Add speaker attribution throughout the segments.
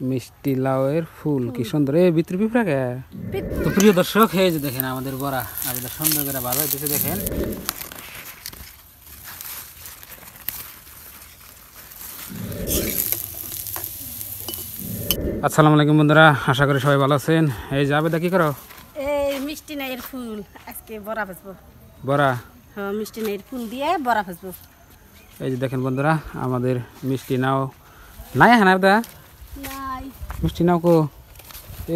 Speaker 1: মিষ্টি লাউয়ের ফুল কি সুন্দর এই ভিতরে পিঁপড়া কে। তো প্রিয় দর্শক এই যে দেখেন আমাদের বড়া আবেদা সুন্দর করে ভালো হইতেছে দেখেন। আসসালামু আলাইকুম বন্ধুরা, আশা করি সবাই ভালো আছেন। এই যে আবেদা কি করো?
Speaker 2: এই মিষ্টি নাইয়ের ফুল আজকে বড়া ভাজবো।
Speaker 1: বড়া?
Speaker 2: হ্যাঁ, মিষ্টি নাইয়ের ফুল দিয়ে বড়া ভাজবো।
Speaker 1: এই যে দেখেন বন্ধুরা আমাদের মিষ্টি নাও নাই হ্যাঁ আবেদা
Speaker 2: নাই
Speaker 1: মিষ্টি নাও কো।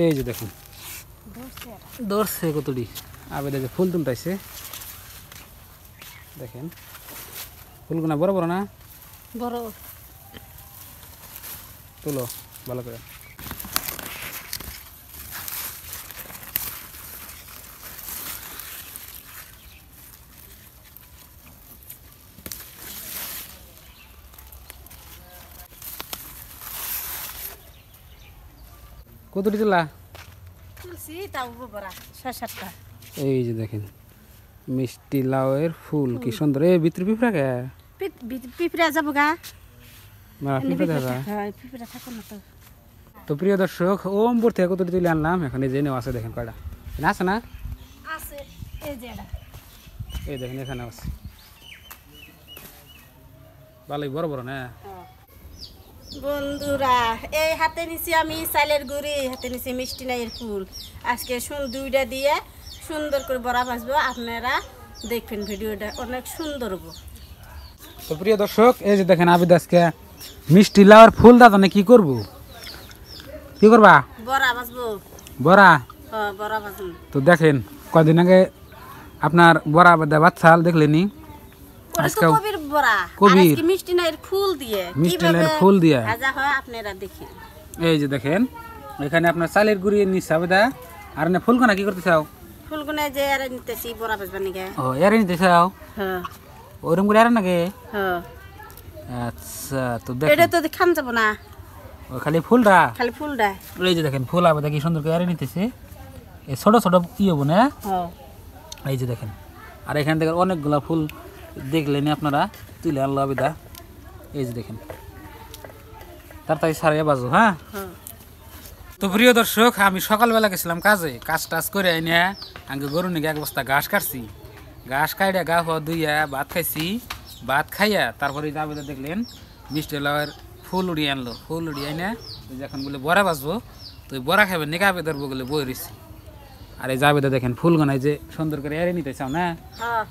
Speaker 1: এই যে দেখেন ধরছে কতটি আবেদা যে ফুল তুলতেছে দেখেন। ফুলগুনা বড় বড় না?
Speaker 2: বড়।
Speaker 1: তুলো ভালো করে। কতটি তোলা?
Speaker 2: তুলসি তাও বড়া ৬-৭টা।
Speaker 1: এই যে দেখেন মিষ্টি লাউয়ের ফুল কি সুন্দর এই ভিতরে পিঁপড়া কে।
Speaker 2: পিঁপড়া যাবো গা।
Speaker 1: পিঁপড়া দেখা যায়।
Speaker 2: হ্যাঁ, পিঁপড়া থাকো না তো।
Speaker 1: তো প্রিয় দর্শক ওমপুর থেকে কতটি তুলে আনলাম, এখন এই যে নেওয়া আছে দেখেন কয়টা আছে না?
Speaker 2: আছে এই যে এটা।
Speaker 1: এই দেখেন এখানে আছে ভালোই বড় বড় না।
Speaker 2: বন্ধুরা এই হাতে নিছি আমি চালের গুঁড়ি, হাতে নিছি মিষ্টি নাইয়ের ফুল। আজকে দুইটা দিয়ে সুন্দর করে বড়া ভাজবো, আপনারা দেখবেন ভিডিওটা অনেক সুন্দর হবো।
Speaker 1: তো প্রিয় দর্শক এই যে দেখেন আবিদ আজকে মিষ্টি লাউয়ের ফুল দাদা কি করব, কি করবা?
Speaker 2: বড়া ভাজবো।
Speaker 1: বড়া?
Speaker 2: হ্যাঁ, বড়া ভাজবো।
Speaker 1: তো দেখেন কয়দিন আগে আপনার বড়া বাচ্চাল দেখলেনি, আজকে
Speaker 2: কবির বড়া
Speaker 1: কবির
Speaker 2: আজকে মিষ্টি নাইয়ের ফুল দিয়ে
Speaker 1: মিষ্টি লাউয়ের ফুল দিয়ে
Speaker 2: ভাজা হয় আপনারা দেখেন।
Speaker 1: এই যে দেখেন এখানে আপনার চালের গুঁড়ি নিচ্ছে আবেদা, আর না ফুলকোনা কি করতে চাও?
Speaker 2: ফুলগুনে যে এর নিতেছি বড়া ভাজবার নিকে।
Speaker 1: ও এরে নিতে চাও?
Speaker 2: হ্যাঁ
Speaker 1: ওরকম করে এর নাকি?
Speaker 2: হ্যাঁ।
Speaker 1: আচ্ছা তো
Speaker 2: এটা
Speaker 1: দেখেন
Speaker 2: তো খাম যাব না,
Speaker 1: ও খালি ফুলটা।
Speaker 2: খালি ফুলটা।
Speaker 1: এই যে দেখেন ফুল আবেদা কি সুন্দর করে এরে নিতেছে, এই ছোট ছোট কি হবো না।
Speaker 2: হ্যাঁ
Speaker 1: এই যে দেখেন আর এখান থেকে অনেকগুলা ফুল দেখলেনি আপনারা তুলে আনলো আবেদা। এই যে দেখেন তাড়াতাড়ি সারিয়ে বাজু। হ্যাঁ
Speaker 2: হ্যাঁ।
Speaker 1: তো প্রিয় দর্শক আমি সকালবেলা গেছিলাম কাজে, কাজ টাজ করে আইনে আগে গরু নিকে এক বস্তা ঘাস কাটছি, ঘাস কাইডা গা ফা ধুইয়া ভাত খাইছি, ভাত খাইয়া তারপরে আবেদা দেখলেন মিষ্টি লাউয়ের ফুল উড়িয়ে আনলো, ফুল উড়িয়ে আইনে যখন বলে বড়া বাজবো তো বড়া খাবেন নিকা আবেদার বগলে বই রয়েছি। আর এই আবেদা দেখেন ফুল গোনায় যে সুন্দর করে এড়ে নিতে চাও না।
Speaker 2: হ্যাঁ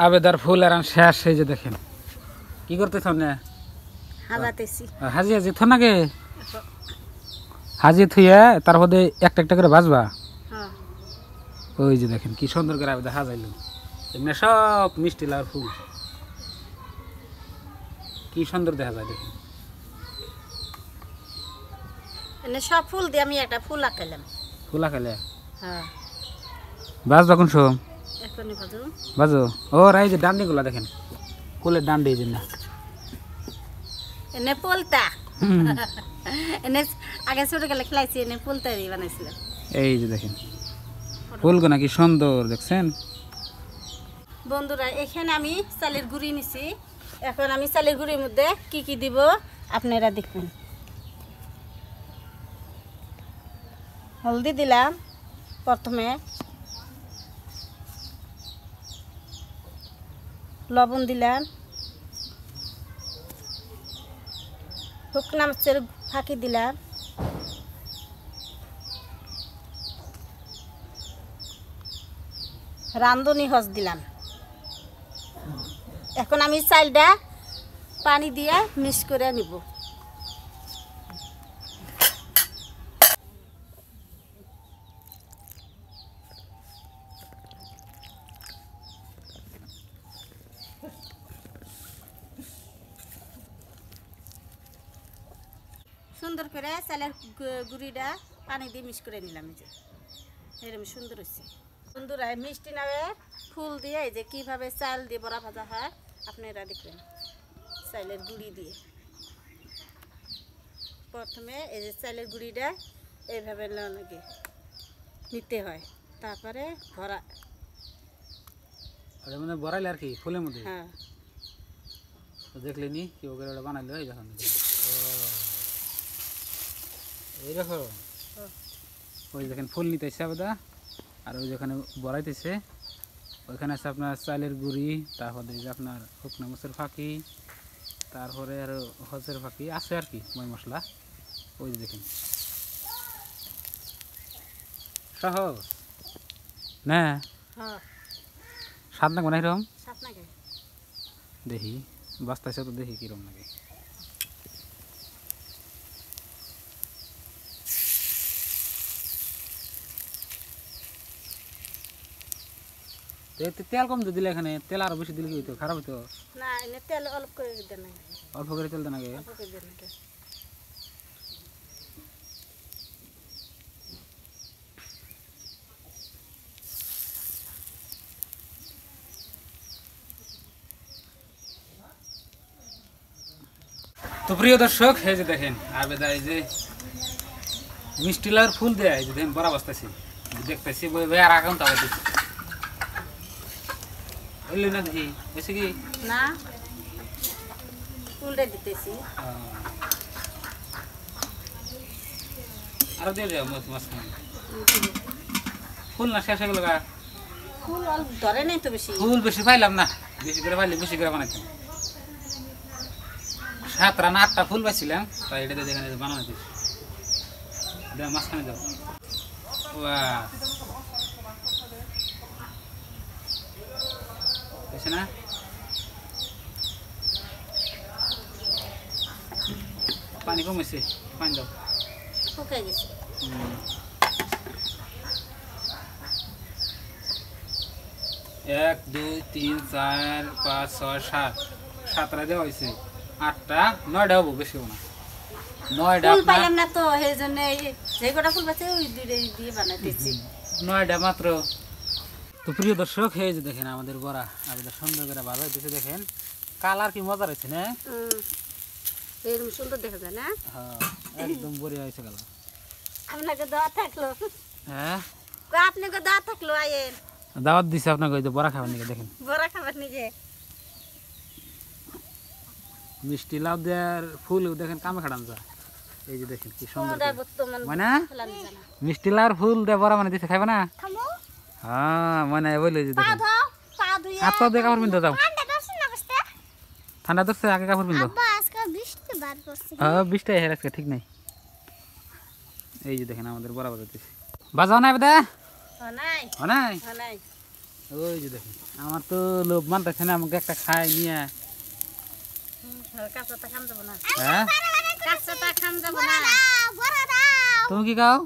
Speaker 1: আবেদার ফুল আর শেষ। এই যে দেখেন কি করতে চাও না?
Speaker 2: হাজাতেছি।
Speaker 1: হাজি হাজি থো নাগে হাজি থুয়ে তারপরে একটা একটা করে বাজবা।
Speaker 2: হ্যাঁ
Speaker 1: ওই যে দেখেন কি সুন্দর করে আবেদা হাজাইলো, এমনি সব মিষ্টি লাউর ফুল কি সুন্দর দেখা যায় দেখেন।
Speaker 2: এনে সব ফুল দিয়ে আমি একটা ফুল আঁকাইলাম।
Speaker 1: ফুলা খেলে
Speaker 2: হ্যাঁ
Speaker 1: বাজবা কোন সব
Speaker 2: এখনই ভাজু।
Speaker 1: বাজো ও রাই যে ডান্ডিগুলা দেখেন কুলের ডান্ডি যে না
Speaker 2: এনে পোলতা এনে আগে ছোট গেলে খেলাইছি, এনে পোলতা দিয়ে বানাইছিলাম।
Speaker 1: এই যে দেখেন ফুলগুনা কি সুন্দর দেখছেন।
Speaker 2: বন্ধুরা এখানে আমি চালের গুঁড়ি নিছি, এখন আমি চালের গুঁড়ির মধ্যে কি কি দিব আপনারা দেখবেন। হলদি দিলাম প্রথমে, লবণ দিলাম, শুকনা মাছের ফাঁকি দিলাম, রাঁধুনি হস দিলাম। এখন আমি চালটা পানি দিয়ে মিক্স করে নিব। সুন্দর করে চালের গুঁড়িটা পানি দিয়ে মিক্স করে নিলাম, এই যে এরকম সুন্দর হয়েছে। বন্ধুরা মিষ্টি নামে ফুল দিয়ে এই যে কীভাবে চাল দিয়ে বড়া ভাজা হয় আপনারা দেখবেন। চালের গুঁড়ি দিয়ে প্রথমে এই যে চালের গুঁড়িটা এইভাবে লাগে নিতে হয়, তারপরে ভরা
Speaker 1: মানে বড়াইলে আর কি ফুলের মধ্যে।
Speaker 2: হ্যাঁ
Speaker 1: দেখলেনি কি ওকে বানাইলো এই দেখেন এই দেখো ওই দেখেন ফুল নিতেছে আবেদা আর ওই যেখানে বড়াইতেছে ওইখানে আছে আপনার চালের গুঁড়ি, তারপরে এই যে আপনার শুকনো মরিচের ফাঁকি, তারপরে আর হজের ফাঁকি আছে আর কি মই মশলা। ওই যে দেখেন সহজ না
Speaker 2: হ্যাঁ
Speaker 1: স্বাদ না কোন এরকম
Speaker 2: সাত নাকি
Speaker 1: দেখি বাস্তাইছে তো দেখি কিরকম লাগে। তেল কম দিলে এখানে তেল আরো বেশি দিলে কি হইতো খারাপ হইতো?
Speaker 2: না এনে তেল অল্প করে দেন না
Speaker 1: অল্প করে তেল দেন আগে।
Speaker 2: অল্প করে দেন না
Speaker 1: তো প্রিয় দর্শক এই যে দেখেন আবেদা এই যে মিষ্টি লাউর ফুল দেয় এই যে দেখেন বড়া বসতেছি দেখতেছি আর আগাম তাও দিচ্ছি বললি না দেখি বেশি কি
Speaker 2: না উল্টে দিতেছি
Speaker 1: আরো দিয়ে যাও মাছ ফুল না শেষ হয়ে গেল গা
Speaker 2: ফুল অল্প ধরে নাই তো বেশি
Speaker 1: ফুল বেশি পাইলাম না, বেশি করে পাইলে বেশি করে বানাইতাম। 7টা না 8টা ফুল পাইছিলাম তাই এটাতে যেখানে বানানো দিচ্ছি দাও মাঝখানে দাও। বাহ বেশি না পানি কমেছে পানি দাও
Speaker 2: শুকিয়ে গেছে
Speaker 1: 1 2 3 4 5 6 7 7টা দেওয়া হয়েছে 8টা 9টা হবো বেশি হবো না 9টা
Speaker 2: ফুল পাইলাম না তো সেই জন্য যে কটা ফুল পাচ্ছে ওই দুইটা দিয়ে বানাইতেছি
Speaker 1: 9টা মাত্র। তো প্রিয় দর্শক এই যে দেখেন আমাদের বড়া আমাদের সুন্দর করে ভালো হইতেছে দেখেন কালার কি মজা রয়েছে না
Speaker 2: এরকম সুন্দর দেখা যায় না
Speaker 1: হ্যাঁ একদম বড়িয়া হয়েছে কালার।
Speaker 2: আপনাকে দেওয়া থাকলো
Speaker 1: হ্যাঁ
Speaker 2: আপনাকে দেওয়া থাকলো আয়েন
Speaker 1: দাওয়াত দিছে আপনাকে ওই যে বড়া খাবার নিয়ে দেখেন
Speaker 2: বড়া খাবার নিজে
Speaker 1: মিষ্টি লাউ দেওয়ার ফুল দেখেন কামে খাটান যা এই যে দেখেন কি সুন্দর
Speaker 2: কোনটা বর্তমান
Speaker 1: মানে
Speaker 2: ফেলানি জানা
Speaker 1: মিষ্টি লাউর ফুল দিয়ে বড়া মানে দিছে খাইবে না
Speaker 2: খামো
Speaker 1: হ্যাঁ মানে বলে যে
Speaker 2: পা
Speaker 1: দেখেন
Speaker 2: ধো পা ধুইয়া
Speaker 1: হাত পা দিয়ে কাপড় পিনতে যাও
Speaker 2: ঠান্ডা দর্শন না কষ্ট
Speaker 1: ঠান্ডা ধরছে আগে কাপড় পিনতো
Speaker 2: আব্বা আজকে বৃষ্টি বার করছে
Speaker 1: হ্যাঁ 20টাই হের আজকে ঠিক নাই। এই যে দেখেন আমাদের বড়া বাজাতেছি বাজাও নাই বেদা
Speaker 2: নাই
Speaker 1: নাই
Speaker 2: নাই
Speaker 1: ওই যে দেখেন আমার তো লোভ মানতেছে না আমাকে একটা খাই নিয়ে
Speaker 2: কাঁচাটা খাম যাব না
Speaker 1: হ্যাঁ
Speaker 2: কাঁচাটা খাম যাব না বড় দাও
Speaker 1: তুমি কি খাও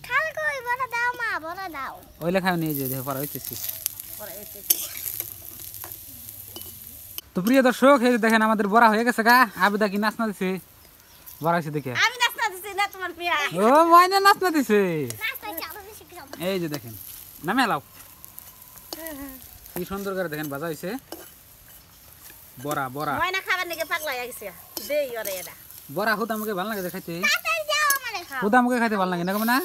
Speaker 2: খাল কই বড় দাও মা বড় দাও
Speaker 1: ওইলে খাও নিয়ে যে দেখো পারা হইতেছি।
Speaker 2: পরে এসেছি
Speaker 1: তো প্রিয় দর্শক এই যে দেখেন আমাদের বড়া হয়ে গেছে গা আবেদা কি নাচ না দিছে বড়া হয়েছে দেখে
Speaker 2: আমি নাচ না দিছি না তোমার পিয়া
Speaker 1: ও মাইনে নাচ না দিছে
Speaker 2: নাচটা চালো বেশি খাম
Speaker 1: এই যে দেখেন নামে লাও কি সুন্দর করে দেখেন বাজা হয়েছে বড়া বড়া
Speaker 2: ময়না খাবার নিকে পাগলা হয়ে গেছে দেই ওরে এটা
Speaker 1: বড়া হুদ আমাকে ভালো লাগে খাইতে
Speaker 2: তাড়াতাড়ি যাও আমারে খাও
Speaker 1: হুদ আমাকে খাইতে ভালো লাগে না না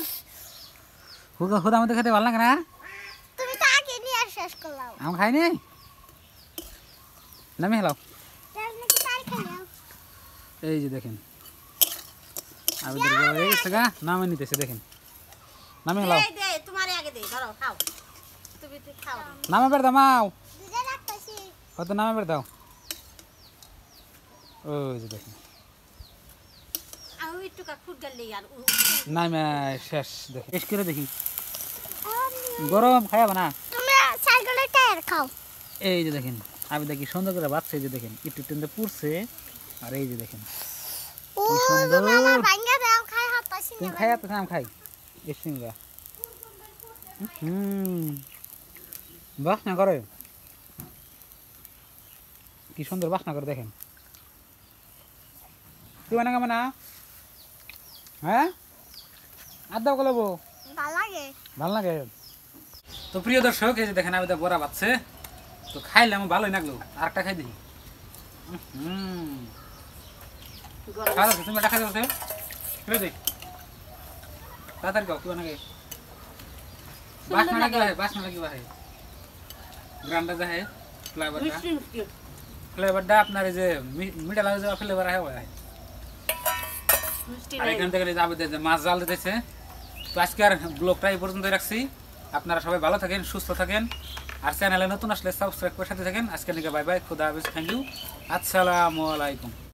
Speaker 1: হুদ আমাকে খাইতে ভালো লাগে না
Speaker 2: তুমি তো আগে নিয়ে আর শেষ করলাও
Speaker 1: আমি খাইনি নামে হেলাও
Speaker 2: তার নাকি তার খাইলাও
Speaker 1: এই যে দেখেন আবেদন বড়া হয়ে গেছে গা নামে নিতেছে দেখেন নামে হেলাও
Speaker 2: দে দে তোমারে আগে দে ধরো খাও তুমি তো খাও
Speaker 1: নামে বের দাও
Speaker 2: দুজে রাখতাছি
Speaker 1: কত নামে বের দাও ওই যে দেখেন
Speaker 2: আমি একটু কা খুদ গেল আর
Speaker 1: নামে শেষ দেখেন শেষ করে দেখি গরম খাইবা না
Speaker 2: তুমি সাইকেলে টায়ার খাও
Speaker 1: এই যে দেখেন আমি দেখি সুন্দর করে বাচ্চা এই যে দেখেন একটু টেন্দে পুড়ছে আর এই যে দেখেন
Speaker 2: ও
Speaker 1: কি সুন্দর
Speaker 2: তুমি আমার ভাঙ্গা দাও খাই হাতাছি
Speaker 1: তুমি খাই তো আমি খাই এসিঙ্গা বাসনা করে কি সুন্দর বাসনা করে দেখেন তুই মানে কেমন না হ্যাঁ আর দাও কলবো
Speaker 2: ভালো লাগে
Speaker 1: ভালো লাগে। তো প্রিয় দর্শক এই যে দেখেন আমি তো বড়া বাচ্ছে তো খাইলাম ভালোই লাগলো আর একটা খাই দিই খাওয়া যাচ্ছে তুমি এটা খাই যাচ্ছে খেয়ে দিই তাড়াতাড়ি খাও কি বানাগে বাসনা লাগবে বাসনা লাগবে ভাই গ্রামটা যায় ফ্লেভারটা ফ্লেভারটা আপনার এই যে মিঠা লাগে যে ফ্লেভার হয়
Speaker 2: মিষ্টি
Speaker 1: আর
Speaker 2: নেই।
Speaker 1: এখান থেকে জাবেদের যে মাছ জাল দিতেছে। তো আজকে আর ব্লগটা এই পর্যন্ত রাখছি। আপনারা সবাই ভালো থাকেন, সুস্থ থাকেন, আর চ্যানেলে নতুন আসলে সাবস্ক্রাইব করে সাথে থাকেন। আজকে নিকে বাই বাই, খুদা হাফেজ, থ্যাংক ইউ, আসসালামু আলাইকুম।